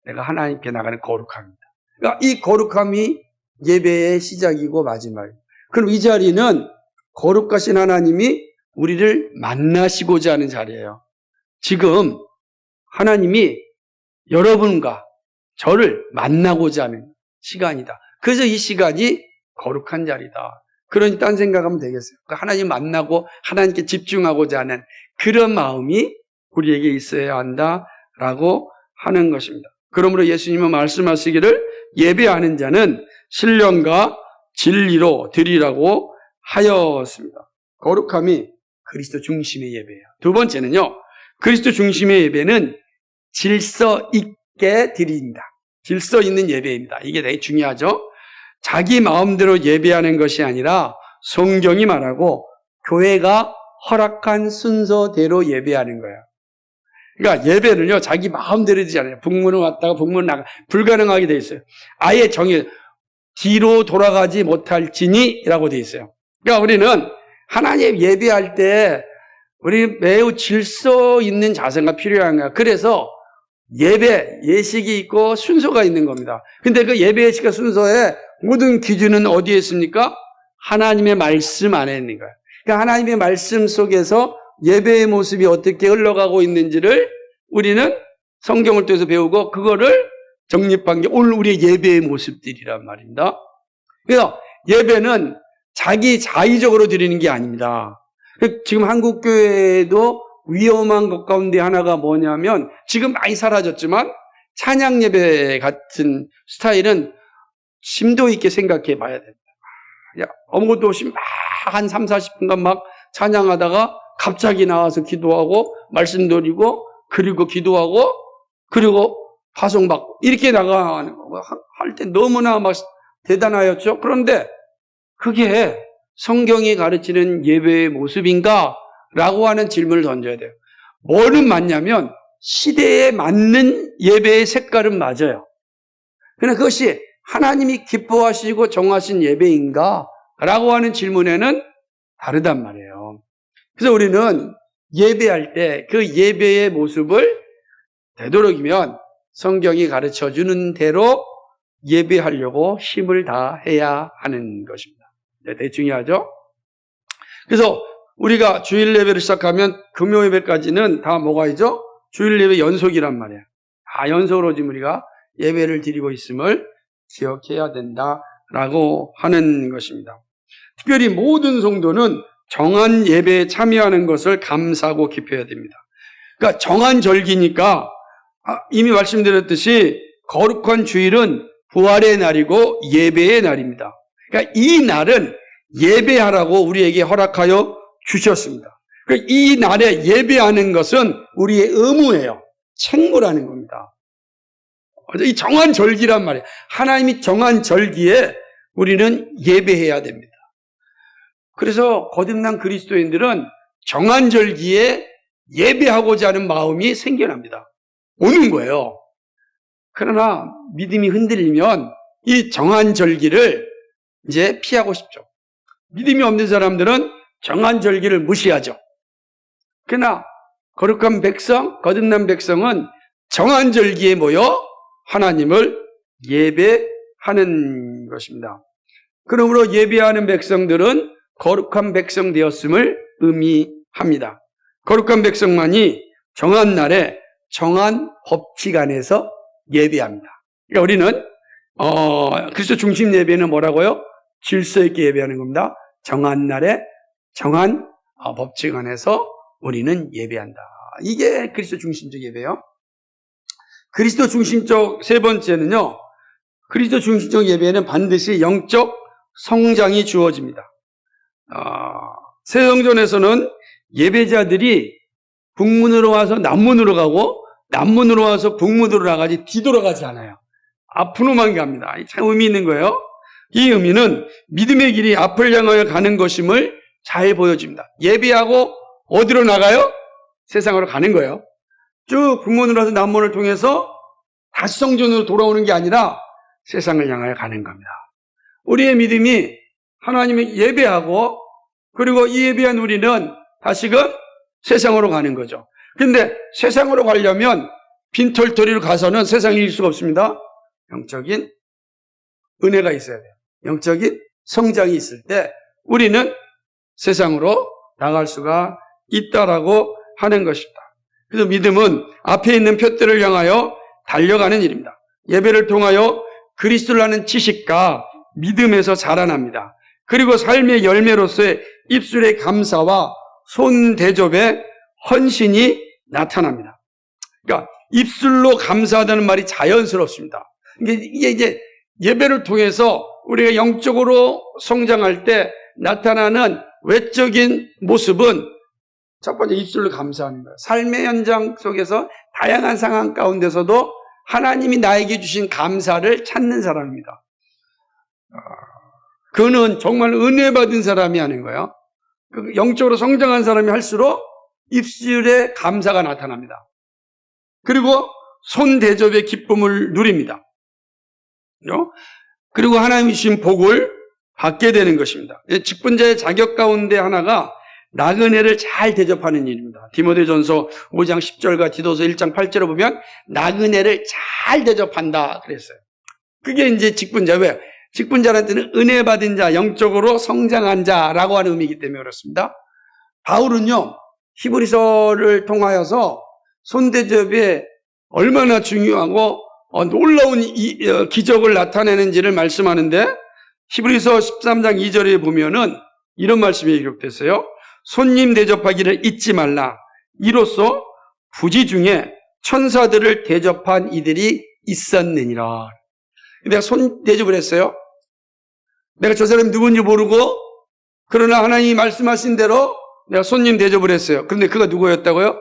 내가 하나님께 나가는 거룩함입니다. 그러니까 이 거룩함이 예배의 시작이고 마지막이에요. 그럼 이 자리는 거룩하신 하나님이 우리를 만나시고자 하는 자리예요. 지금 하나님이 여러분과 저를 만나고자 하는 시간이다. 그래서 이 시간이 거룩한 자리다. 그러니 딴 생각하면 되겠어요. 하나님 만나고 하나님께 집중하고자 하는 그런 마음이 우리에게 있어야 한다라고 하는 것입니다. 그러므로 예수님은 말씀하시기를 예배하는 자는 신령과 진리로 드리라고 하였습니다. 거룩함이 그리스도 중심의 예배예요. 두 번째는요. 그리스도 중심의 예배는 질서 있게 드린다. 질서 있는 예배입니다. 이게 되게 중요하죠. 자기 마음대로 예배하는 것이 아니라 성경이 말하고 교회가 허락한 순서대로 예배하는 거예요. 그러니까 예배는요, 자기 마음대로 되지 않아요. 북문을 왔다가 북문을 나가 불가능하게 돼 있어요. 아예 뒤로 돌아가지 못할지니라고 돼 있어요. 그러니까 우리는 하나님 예배할 때 우리 매우 질서 있는 자세가 필요한 거야. 그래서 예식이 있고 순서가 있는 겁니다. 근데 그 예배의 순서에 모든 기준은 어디에 있습니까? 하나님의 말씀 안에 있는 거예요. 그러니까 하나님의 말씀 속에서 예배의 모습이 어떻게 흘러가고 있는지를 우리는 성경을 통해서 배우고 그거를 정립한 게 오늘 우리의 예배의 모습들이란 말입니다. 그래서 예배는 자기 자의적으로 드리는 게 아닙니다. 지금 한국교회도 위험한 것 가운데 하나가 뭐냐면 지금 많이 사라졌지만 찬양 예배 같은 스타일은 심도 있게 생각해 봐야 됩니다. 아무것도 없이 막 한 3, 40분간 막 찬양하다가 갑자기 나와서 기도하고 말씀 드리고 그리고 기도하고 그리고 파송받고 이렇게 나가는 거 할 때 너무나 막 대단하였죠. 그런데 그게 성경이 가르치는 예배의 모습인가? 라고 하는 질문을 던져야 돼요. 뭐는 맞냐면 시대에 맞는 예배의 색깔은 맞아요. 그러나 그것이 하나님이 기뻐하시고 정하신 예배인가? 라고 하는 질문에는 다르단 말이에요. 그래서 우리는 예배할 때 그 예배의 모습을 되도록이면 성경이 가르쳐주는 대로 예배하려고 힘을 다해야 하는 것입니다. 되게 중요하죠? 그래서 우리가 주일 예배를 시작하면 금요 예배까지는 다 뭐가 있죠? 주일 예배 연속이란 말이에요. 다 연속으로 지금 우리가 예배를 드리고 있음을 기억해야 된다라고 하는 것입니다. 특별히 모든 성도는 정한 예배에 참여하는 것을 감사하고 기뻐해야 됩니다. 그러니까 정한 절기니까 이미 말씀드렸듯이 거룩한 주일은 부활의 날이고 예배의 날입니다. 그러니까 이 날은 예배하라고 우리에게 허락하여 주셨습니다. 그러니까 이 날에 예배하는 것은 우리의 의무예요. 책무라는 겁니다. 이 정한 절기란 말이에요. 하나님이 정한 절기에 우리는 예배해야 됩니다. 그래서 거듭난 그리스도인들은 정한 절기에 예배하고자 하는 마음이 생겨납니다. 오는 거예요. 그러나 믿음이 흔들리면 이 정한 절기를 이제 피하고 싶죠. 믿음이 없는 사람들은 정한 절기를 무시하죠. 그러나 거룩한 백성, 거듭난 백성은 정한 절기에 모여 하나님을 예배하는 것입니다. 그러므로 예배하는 백성들은 거룩한 백성 되었음을 의미합니다. 거룩한 백성만이 정한 날에 정한 법칙 안에서 예배합니다. 그러니까 우리는 그리스도 중심 예배는 뭐라고요? 질서 있게 예배하는 겁니다. 정한 날에 정한 법칙 안에서 우리는 예배한다. 이게 그리스도 중심적 예배예요. 그리스도 중심적 세 번째는요. 그리스도 중심적 예배에는 반드시 영적 성장이 주어집니다. 새 성전에서는 예배자들이 북문으로 와서 남문으로 가고 남문으로 와서 북문으로 나가지 뒤돌아가지 않아요. 앞으로만 갑니다. 참 의미 있는 거예요. 이 의미는 믿음의 길이 앞을 향하여 가는 것임을 잘 보여줍니다. 예배하고 어디로 나가요? 세상으로 가는 거예요. 쭉 북문으로 와서 남문을 통해서 다시 성전으로 돌아오는 게 아니라 세상을 향하여 가는 겁니다. 우리의 믿음이 하나님의 예배하고 그리고 이 예배한 우리는 다시금 세상으로 가는 거죠. 그런데 세상으로 가려면 빈털터리로 가서는 세상을 이길 수가 없습니다. 영적인 은혜가 있어야 돼요. 영적인 성장이 있을 때 우리는 세상으로 나갈 수가 있다라고 하는 것입니다. 그래서 믿음은 앞에 있는 표대를 향하여 달려가는 일입니다. 예배를 통하여 그리스도를 아는 지식과 믿음에서 자라납니다. 그리고 삶의 열매로서의 입술의 감사와 손 대접의 헌신이 나타납니다. 그러니까 입술로 감사하다는 말이 자연스럽습니다. 이게 이제 예배를 통해서 우리가 영적으로 성장할 때 나타나는 외적인 모습은 첫 번째 입술로 감사하는 거예요. 삶의 현장 속에서 다양한 상황 가운데서도 하나님이 나에게 주신 감사를 찾는 사람입니다. 그는 정말 은혜 받은 사람이 하는 거예요. 영적으로 성장한 사람이 할수록 입술에 감사가 나타납니다. 그리고 손 대접의 기쁨을 누립니다. 그리고 하나님이 주신 복을 받게 되는 것입니다. 직분자의 자격 가운데 하나가 나그네를 잘 대접하는 일입니다. 디모데전서 5장 10절과 디도서 1장 8절을 보면 나그네를 잘 대접한다 그랬어요. 그게 이제 직분자. 왜? 직분자한테는 은혜 받은 자, 영적으로 성장한 자라고 하는 의미이기 때문에 그렇습니다. 바울은요, 히브리서를 통하여서 손대접이 얼마나 중요하고 놀라운 기적을 나타내는지를 말씀하는데 히브리서 13장 2절에 보면은 이런 말씀이 기록됐어요. 손님 대접하기를 잊지 말라. 이로써 부지 중에 천사들을 대접한 이들이 있었느니라. 내가 손 대접을 했어요. 내가 저 사람이 누군지 모르고 그러나 하나님이 말씀하신 대로 내가 손님 대접을 했어요. 그런데 그가 누구였다고요?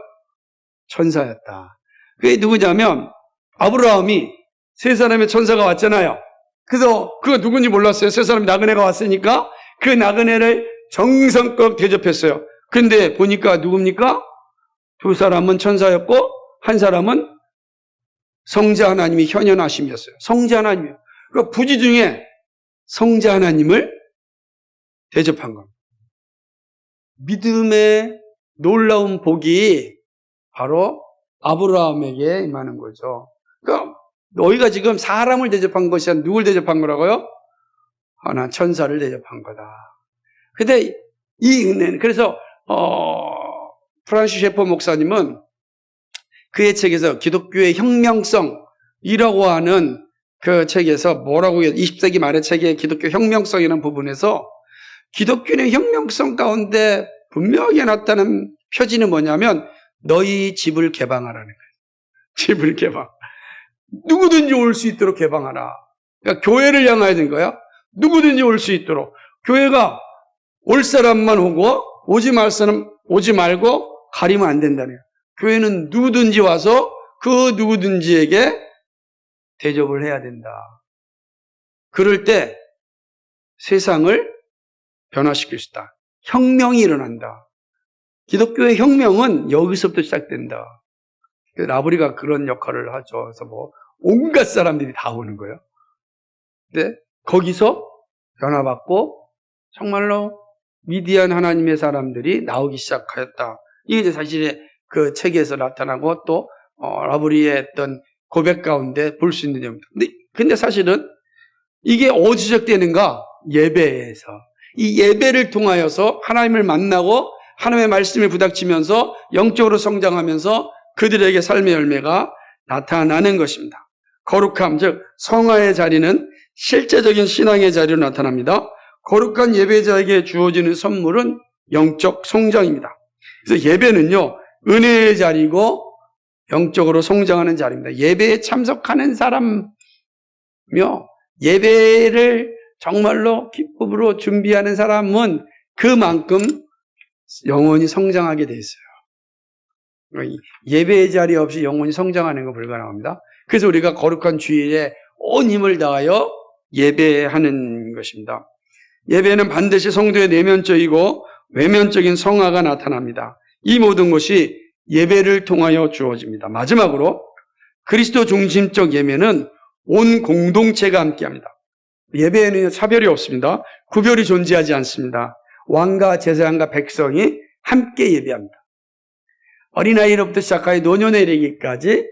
천사였다. 그게 누구냐면 아브라함이 세 사람의 천사가 왔잖아요. 그래서 그가 누군지 몰랐어요. 세 사람이 나그네가 왔으니까 그 나그네를 정성껏 대접했어요. 그런데 보니까 누굽니까? 두 사람은 천사였고 한 사람은 성자 하나님이 현현하심이었어요. 성자 하나님이요. 그러니까 부지 중에 성자 하나님을 대접한 겁니다. 믿음의 놀라운 복이 바로 아브라함에게 임하는 거죠. 그러니까 너희가 지금 사람을 대접한 것이 아니라 누굴 대접한 거라고요? 하나 천사를 대접한 거다. 근데 이 은혜는 그래서 프란시스 셰퍼 목사님은 그의 책에서 기독교의 혁명성이라고 하는 그 책에서 뭐라고 해요? 20세기 말의 책의 기독교 혁명성이라는 부분에서 기독교의 혁명성 가운데 분명히 나타나는 표지는 뭐냐면 너희 집을 개방하라는 거예요. 집을 개방. 누구든지 올 수 있도록 개방하라. 그러니까 교회를 향하여 된 거야. 누구든지 올 수 있도록. 교회가 올 사람만 오고 오지 말 사람 오지 말고 가리면 안 된다네요. 교회는 누구든지 와서 그 누구든지에게 대접을 해야 된다. 그럴 때 세상을 변화시킬 수 있다. 혁명이 일어난다. 기독교의 혁명은 여기서부터 시작된다. 라브리가 그런 역할을 하죠. 그래서 온갖 사람들이 다 오는 거예요. 근데 거기서 변화받고 정말로 위대한 하나님의 사람들이 나오기 시작하였다. 이게 이제 사실의 그 책에서 나타나고 또 라브리의 어떤 고백 가운데 볼 수 있는 점입니다. 근데 사실은 이게 어디서 시작되는가? 예배에서. 이 예배를 통하여서 하나님을 만나고 하나님의 말씀에 부닥치면서 영적으로 성장하면서 그들에게 삶의 열매가 나타나는 것입니다. 거룩함, 즉 성화의 자리는 실제적인 신앙의 자리로 나타납니다. 거룩한 예배자에게 주어지는 선물은 영적 성장입니다. 그래서 예배는요, 은혜의 자리고 영적으로 성장하는 자리입니다. 예배에 참석하는 사람이며 예배를 정말로 기쁨으로 준비하는 사람은 그만큼 영원히 성장하게 돼 있어요. 예배의 자리 없이 영혼이 성장하는 건 불가능합니다. 그래서 우리가 거룩한 주일에 온 힘을 다하여 예배하는 것입니다. 예배는 반드시 성도의 내면적이고 외면적인 성화가 나타납니다. 이 모든 것이 예배를 통하여 주어집니다. 마지막으로 그리스도 중심적 예배는 온 공동체가 함께합니다. 예배에는 차별이 없습니다. 구별이 존재하지 않습니다. 왕과 제사장과 백성이 함께 예배합니다. 어린아이로부터 시작하여 노년에 이르기까지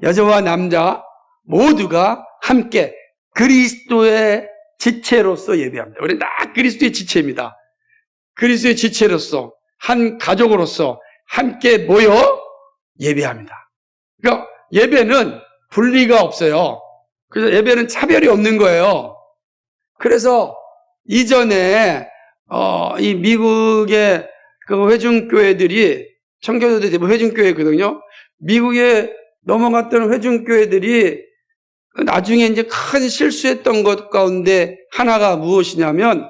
여자와 남자 모두가 함께 그리스도의 지체로서 예배합니다. 우리는 다 그리스도의 지체입니다. 그리스도의 지체로서 한 가족으로서 함께 모여 예배합니다. 그러니까 예배는 분리가 없어요. 그래서 예배는 차별이 없는 거예요. 그래서 이전에 이 미국의 그 회중교회들이 청교도들이 대부분 회중교회거든요. 미국에 넘어갔던 회중교회들이 나중에 이제 큰 실수했던 것 가운데 하나가 무엇이냐면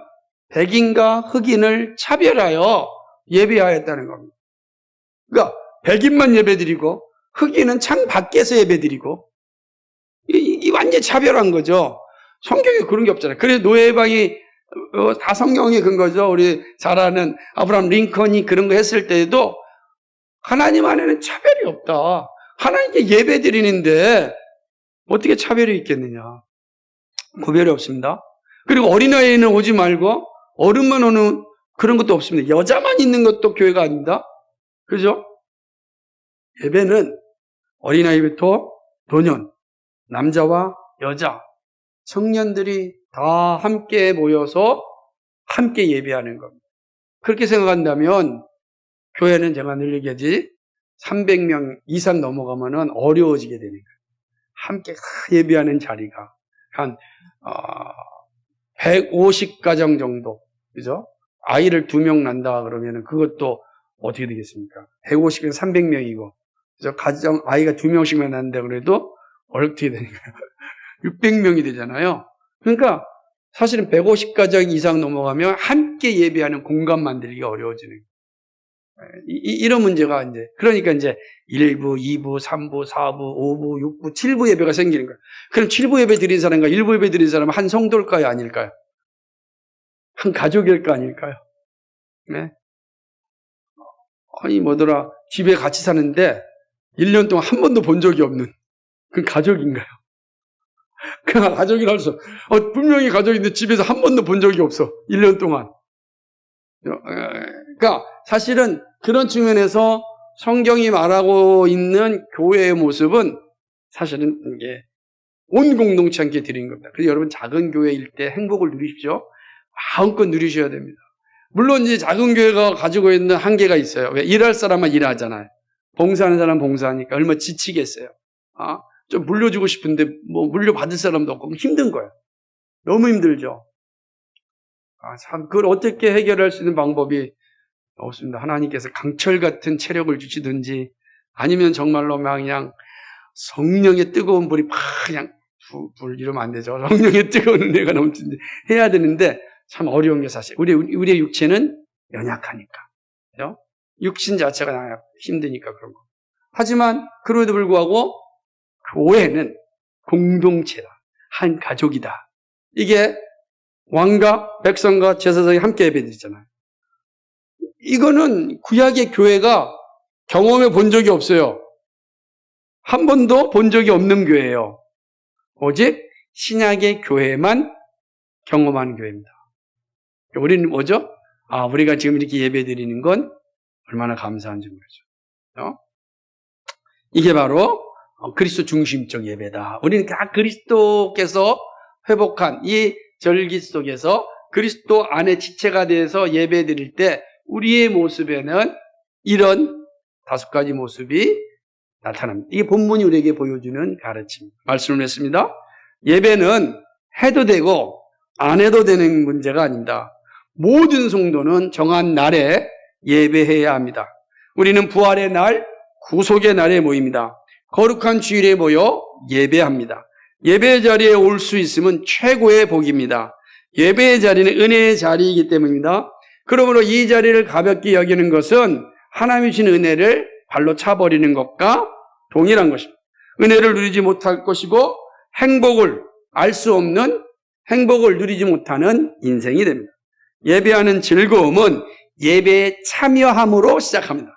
백인과 흑인을 차별하여 예배하였다는 겁니다. 그러니까 백인만 예배드리고 흑인은 창 밖에서 예배드리고 이 완전 차별한 거죠. 성경에 그런 게 없잖아요. 그래서 노예방이 다 성경의 근거죠. 우리 잘 아는 아브라함 링컨이 그런 거 했을 때에도 하나님 안에는 차별이 없다. 하나님께 예배 드리는데 어떻게 차별이 있겠느냐. 구별이 없습니다. 그리고 어린아이는 오지 말고 어른만 오는 그런 것도 없습니다. 여자만 있는 것도 교회가 아닙니다. 그죠? 예배는 어린아이부터 노년, 남자와 여자, 청년들이 다 함께 모여서 함께 예배하는 겁니다. 그렇게 생각한다면 교회는 제가 늘 얘기하지 300명 이상 넘어가면은 어려워지게 되는 거예요. 함께 예배하는 자리가 한 150가정 정도, 그죠? 아이를 2명 난다 그러면은 그것도 어떻게 되겠습니까? 150에 300명이고, 그죠? 가정 아이가 2명씩만 난다 그래도 어떻게 되는 거예요? 600명이 되잖아요. 그러니까 사실은 150가정 이상 넘어가면 함께 예배하는 공간 만들기가 어려워지는 거예요. 이런 문제가 이제, 그러니까 이제 1부, 2부, 3부, 4부, 5부, 6부, 7부 예배가 생기는 거예요. 그럼 7부 예배 드린 사람과 1부 예배 드린 사람은 한 성도일까요? 아닐까요? 한 가족일까? 아닐까요? 네. 아니, 뭐더라. 집에 같이 사는데 1년 동안 한 번도 본 적이 없는 그 가족인가요? 그 가족이라 할 수 없어. 분명히 가족인데 집에서 한 번도 본 적이 없어. 1년 동안. 그러니까 사실은 그런 측면에서 성경이 말하고 있는 교회의 모습은 사실은 이게 온 공동체 함께 드린 겁니다. 그래서 여러분 작은 교회일 때 행복을 누리십시오. 마음껏 누리셔야 됩니다. 물론 이제 작은 교회가 가지고 있는 한계가 있어요. 왜? 일할 사람만 일하잖아요. 봉사하는 사람 봉사하니까 얼마나 지치겠어요. 좀 물려주고 싶은데 뭐 물려받을 사람도 없고 힘든 거예요. 너무 힘들죠. 참 그걸 어떻게 해결할 수 있는 방법이 없습니다. 하나님께서 강철 같은 체력을 주시든지 아니면 정말로 막 그냥 성령의 뜨거운 불이 막 그냥 불 이러면 안 되죠. 성령의 뜨거운 은혜가 넘치는데 해야 되는데 참 어려운 게 사실 우리의 육체는 연약하니까, 그죠? 육신 자체가 힘드니까 그런 거. 하지만 그럼에도 불구하고 교회는 공동체다, 한 가족이다. 이게 왕과 백성과 제사장이 함께 예배드리잖아요. 이거는 구약의 교회가 경험해 본 적이 없어요. 한 번도 본 적이 없는 교회예요. 오직 신약의 교회만 경험하는 교회입니다. 우리는 뭐죠? 우리가 지금 이렇게 예배드리는 건 얼마나 감사한지 모르죠. 이게 바로 그리스도 중심적 예배다. 우리는 다 그리스도께서 회복한 이 절기 속에서 그리스도 안에 지체가 돼서 예배드릴 때 우리의 모습에는 이런 5가지 모습이 나타납니다. 이게 본문이 우리에게 보여주는 가르침입니다. 말씀을 했습니다. 예배는 해도 되고 안 해도 되는 문제가 아닙니다. 모든 성도는 정한 날에 예배해야 합니다. 우리는 부활의 날, 구속의 날에 모입니다. 거룩한 주일에 모여 예배합니다. 예배의 자리에 올 수 있으면 최고의 복입니다. 예배의 자리는 은혜의 자리이기 때문입니다. 그러므로 이 자리를 가볍게 여기는 것은 하나님이 주신 은혜를 발로 차버리는 것과 동일한 것입니다. 은혜를 누리지 못할 것이고 행복을 알 수 없는 행복을 누리지 못하는 인생이 됩니다. 예배하는 즐거움은 예배에 참여함으로 시작합니다.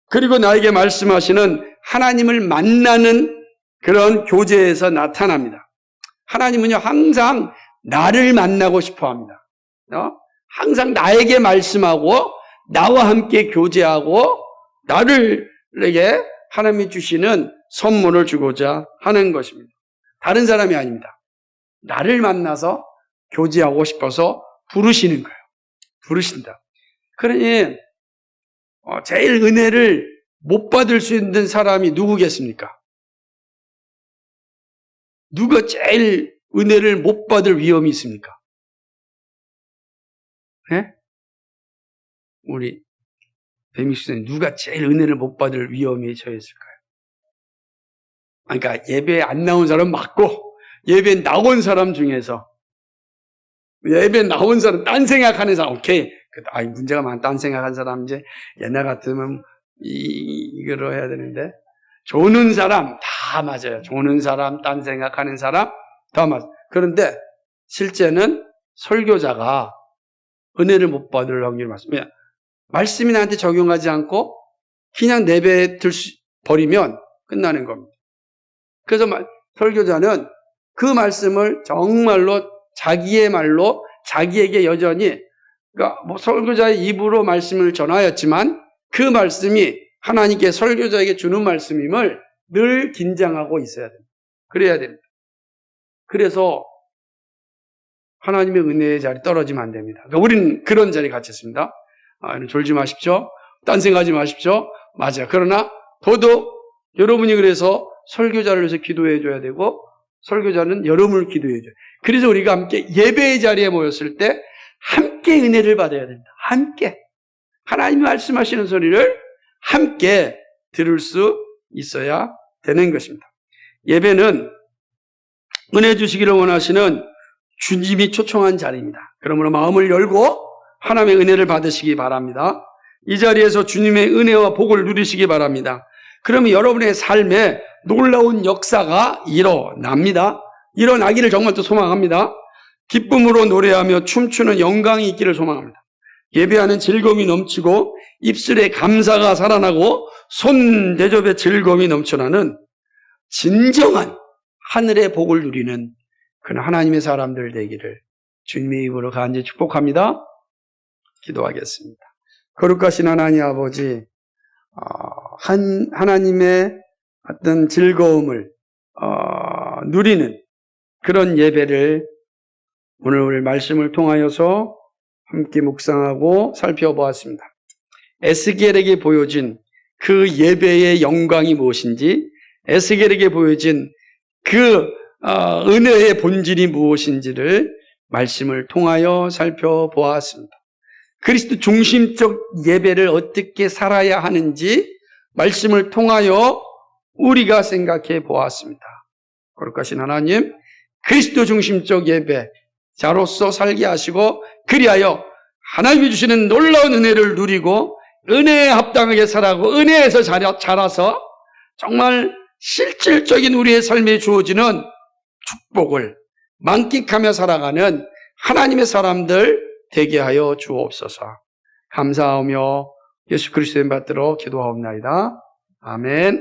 그리고 나에게 말씀하시는 하나님을 만나는 그런 교제에서 나타납니다. 하나님은요, 항상 나를 만나고 싶어 합니다. 항상 나에게 말씀하고 나와 함께 교제하고 나를에게 하나님이 주시는 선물을 주고자 하는 것입니다. 다른 사람이 아닙니다. 나를 만나서 교제하고 싶어서 부르시는 거예요. 부르신다. 그러니 제일 은혜를 못 받을 수 있는 사람이 누구겠습니까? 누가 제일 은혜를 못 받을 위험이 있습니까? 네? 우리 배미수님, 누가 제일 은혜를 못 받을 위험에 처했을까요? 그러니까 예배에 안 나온 사람 맞고 예배에 나온 사람 중에서 예배에 나온 사람, 딴 생각하는 사람, 오케이. 문제가 많아. 딴 생각하는 사람, 이제 옛날 같으면 이거로 해야 되는데, 조는 사람 다 맞아요. 조는 사람, 딴 생각하는 사람 다 맞아요. 그런데 실제는 설교자가 은혜를 못 받을 확률이 많습니다. 말씀이 나한테 적용하지 않고 그냥 내버려 버리면 끝나는 겁니다. 그래서 설교자는 그 말씀을 정말로 자기의 말로 자기에게 여전히, 그러니까 설교자의 입으로 말씀을 전하였지만 그 말씀이 하나님께 설교자에게 주는 말씀임을 늘 긴장하고 있어야 됩니다. 그래야 됩니다. 그래서 하나님의 은혜의 자리 떨어지면 안 됩니다. 그러니까 우리는 그런 자리에 갇혔습니다. 졸지 마십시오. 딴 생각하지 마십시오. 맞아요. 그러나 더더욱 여러분이 그래서 설교자를 위해서 기도해 줘야 되고 설교자는 여러분을 기도해 줘요. 그래서 우리가 함께 예배의 자리에 모였을 때 함께 은혜를 받아야 됩니다. 함께. 하나님이 말씀하시는 소리를 함께 들을 수 있어야 되는 것입니다. 예배는 은혜 주시기를 원하시는 주님이 초청한 자리입니다. 그러므로 마음을 열고 하나님의 은혜를 받으시기 바랍니다. 이 자리에서 주님의 은혜와 복을 누리시기 바랍니다. 그러면 여러분의 삶에 놀라운 역사가 일어납니다. 일어나기를 정말 또 소망합니다. 기쁨으로 노래하며 춤추는 영광이 있기를 소망합니다. 예배하는 즐거움이 넘치고 입술에 감사가 살아나고 손 대접에 즐거움이 넘쳐나는 진정한 하늘의 복을 누리는 그런 하나님의 사람들 되기를 주님의 입으로 간절히 축복합니다. 기도하겠습니다. 거룩하신 하나님 아버지, 하나님의 어떤 즐거움을 누리는 그런 예배를 오늘 말씀을 통하여서 함께 묵상하고 살펴보았습니다. 에스겔에게 보여진 그 예배의 영광이 무엇인지, 에스겔에게 보여진 그 은혜의 본질이 무엇인지를 말씀을 통하여 살펴보았습니다. 그리스도 중심적 예배를 어떻게 살아야 하는지 말씀을 통하여 우리가 생각해 보았습니다. 거룩하신 하나님, 그리스도 중심적 예배자로서 살게 하시고 그리하여 하나님이 주시는 놀라운 은혜를 누리고 은혜에 합당하게 살아가고 은혜에서 자라서 정말 실질적인 우리의 삶에 주어지는 축복을 만끽하며 살아가는 하나님의 사람들 되게 하여 주옵소서. 감사하며 예수 그리스도의 이름 받들어 기도하옵나이다. 아멘.